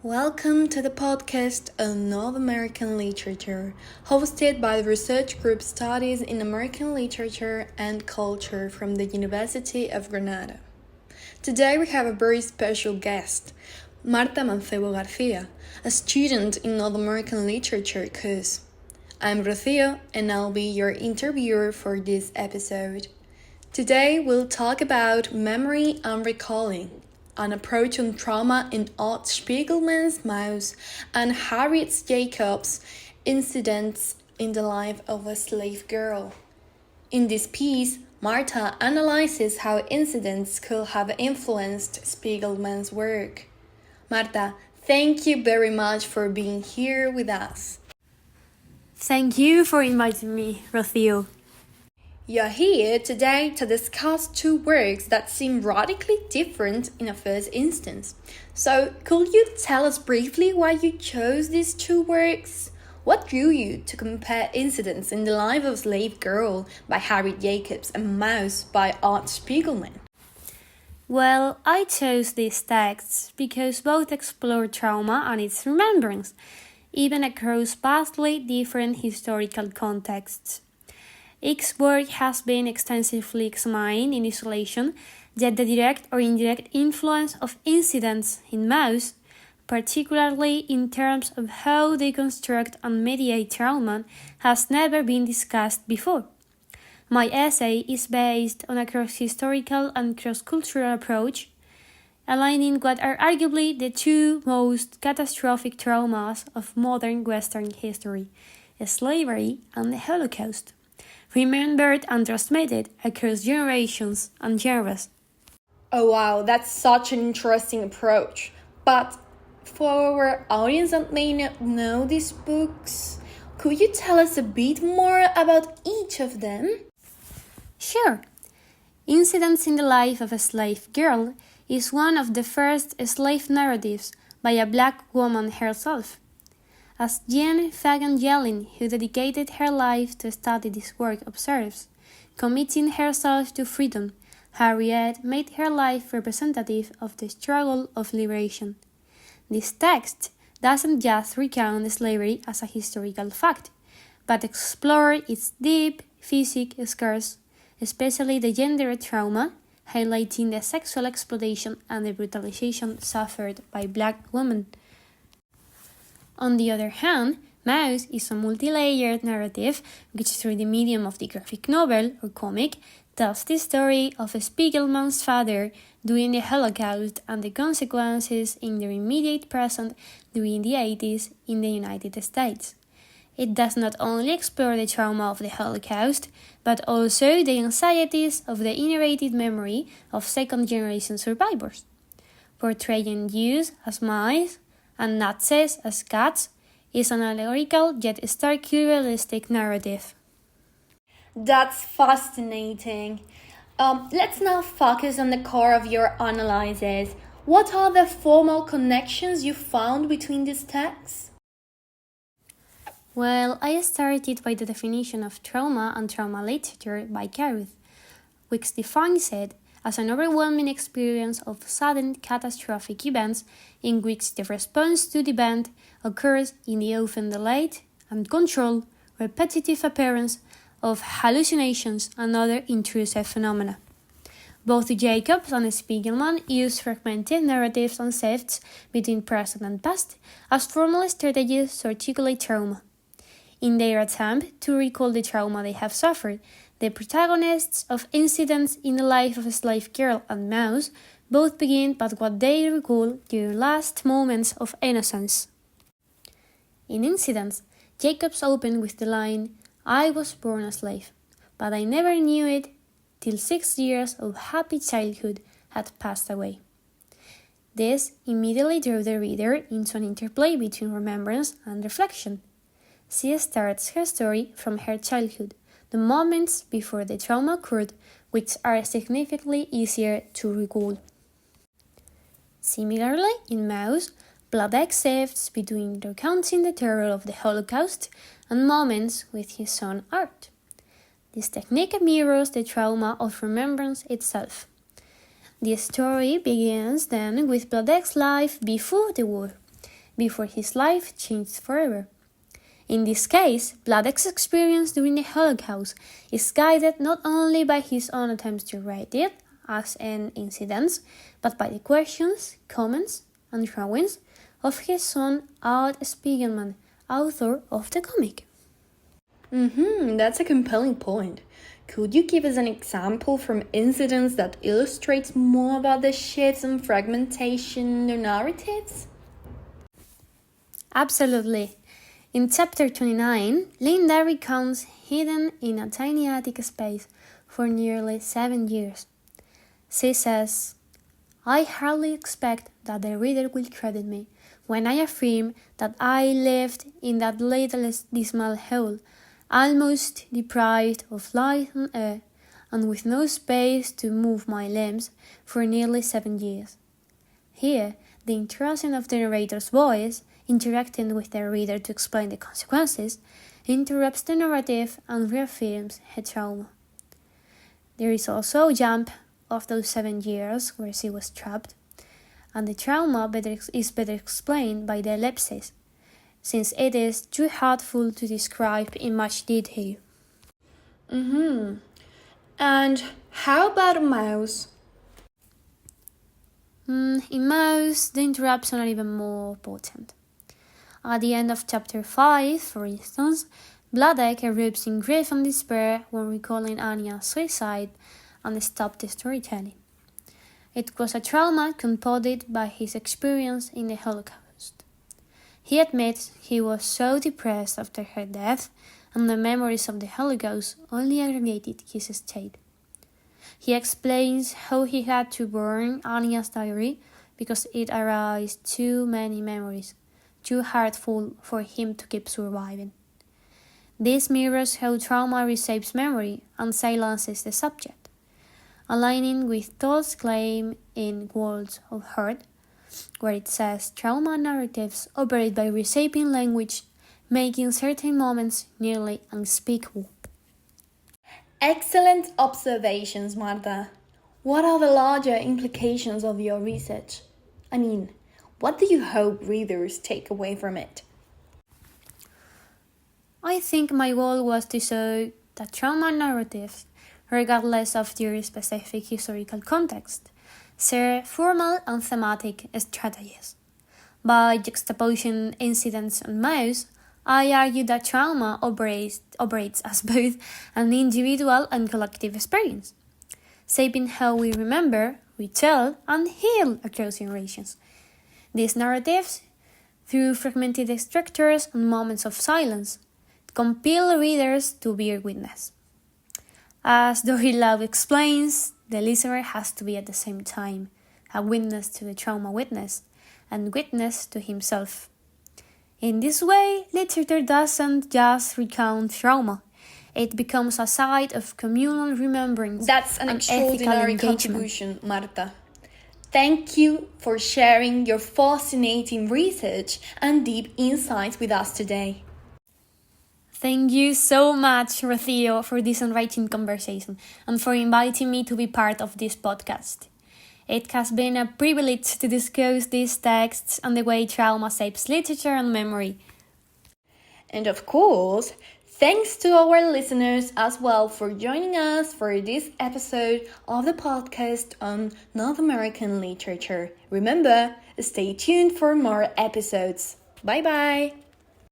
Welcome to the podcast on North American Literature, hosted by the Research Group Studies in American Literature and Culture from the University of Granada. Today we have a very special guest, Marta Mancebo Garcia, a student in North American Literature course. I'm Rocío and I'll be your interviewer for this episode. Today we'll talk about memory and recalling, an approach on trauma in Art Spiegelman's Maus and Harriet Jacobs' Incidents in the Life of a Slave Girl. In this piece, Marta analyzes how incidents could have influenced Spiegelman's work. Marta, thank you very much for being here with us. Thank you for inviting me, Rocío. You're here today to discuss two works that seem radically different in a first instance. So, could you tell us briefly why you chose these two works? What drew you to compare Incidents in the Life of a Slave Girl by Harriet Jacobs and Maus by Art Spiegelman? Well, I chose these texts because both explore trauma and its remembrance, even across vastly different historical contexts. Each work has been extensively examined in isolation, yet the direct or indirect influence of incidents in Maus, particularly in terms of how they construct and mediate trauma, has never been discussed before. My essay is based on a cross-historical and cross-cultural approach, aligning what are arguably the two most catastrophic traumas of modern Western history, slavery and the Holocaust, remembered and transmitted across generations and genres. Oh wow, that's such an interesting approach. But for our audience that may not know these books, could you tell us a bit more about each of them? Sure. Incidents in the Life of a Slave Girl is one of the first slave narratives by a black woman herself. As Jean Fagan Yellin, who dedicated her life to study this work, observes, committing herself to freedom, Harriet made her life representative of the struggle of liberation. This text doesn't just recount slavery as a historical fact, but explore its deep physical scars, especially the gender trauma, highlighting the sexual exploitation and the brutalization suffered by black women. On the other hand, Maus is a multi-layered narrative which, through the medium of the graphic novel or comic, tells the story of Spiegelman's father during the Holocaust and the consequences in their immediate present during the 80s in the United States. It does not only explore the trauma of the Holocaust, but also the anxieties of the inherited memory of second-generation survivors, portraying Jews as mice and Nazis as cats is an allegorical yet starkly realistic narrative. That's fascinating. Let's now focus on the core of your analysis. What are the formal connections you found between these texts? Well, I started by the definition of trauma and trauma literature by Caruth, which defines it as an overwhelming experience of sudden catastrophic events in which the response to the event occurs in the often delayed and controlled repetitive appearance of hallucinations and other intrusive phenomena. Both Jacobs and Spiegelman use fragmented narratives and shifts between present and past as formal strategies to articulate trauma. In their attempt to recall the trauma they have suffered, the protagonists of Incidents in the Life of a Slave Girl and Maus both begin by what they recall their last moments of innocence. In Incidents, Jacobs opened with the line, "I was born a slave, but I never knew it till 6 years of happy childhood had passed away." This immediately drew the reader into an interplay between remembrance and reflection. She starts her story from her childhood, the moments before the trauma occurred, which are significantly easier to recall. Similarly, in Maus, Bloodek shifts between recounting the terror of the Holocaust and moments with his son Art. This technique mirrors the trauma of remembrance itself. The story begins then with Bloodek's life before the war, before his life changed forever. In this case, Vladek's experience during the Holocaust is guided not only by his own attempts to write it as an incident, but by the questions, comments, and drawings of his son Alt Spiegelman, author of the comic. That's a compelling point. Could you give us an example from incidents that illustrates more about the shifts and fragmentation in the narratives? Absolutely. In chapter 29, Linda recounts hidden in a tiny attic space for nearly 7 years. She says, "I hardly expect that the reader will credit me when I affirm that I lived in that little dismal hole, almost deprived of light and air, and with no space to move my limbs for nearly 7 years." Here, the intrusion of the narrator's voice, interacting with the reader to explain the consequences, interrupts the narrative and reaffirms her trauma. There is also a jump of those 7 years where she was trapped, and the trauma is better explained by the ellipsis, since it is too hurtful to describe in much detail. And how about a mouse? In Mouse, the interruptions are even more potent. At the end of chapter 5, for instance, Vladek erupts in grief and despair when recalling Anya's suicide and stopped the storytelling. It was a trauma compounded by his experience in the Holocaust. He admits he was so depressed after her death, and the memories of the Holocaust only aggravated his state. He explains how he had to burn Anya's diary because it aroused too many memories, too hurtful for him to keep surviving. This mirrors how trauma reshapes memory and silences the subject, aligning with Tolstoy's claim in Words of Hurt, where it says trauma narratives operate by reshaping language, making certain moments nearly unspeakable. Excellent observations, Marta. What are the larger implications of your research? I mean, what do you hope readers take away from it? I think my goal was to show that trauma narratives, regardless of their specific historical context, share formal and thematic strategies. By juxtaposing incidents and Mouse, I argue that trauma operates as both an individual and collective experience, shaping how we remember, retell, and heal across generations. These narratives, through fragmented structures and moments of silence, compel readers to bear witness. As Dory Love explains, the listener has to be at the same time a witness to the trauma witness and witness to himself. In this way, literature doesn't just recount trauma. It becomes a site of communal remembrance. That's an extraordinary contribution, Marta. Thank you for sharing your fascinating research and deep insights with us today. Thank you so much, Rocío, for this enriching conversation and for inviting me to be part of this podcast. It has been a privilege to discuss these texts and the way trauma shapes literature and memory. And of course, thanks to our listeners as well for joining us for this episode of the podcast on North American literature. Remember, stay tuned for more episodes. Bye bye!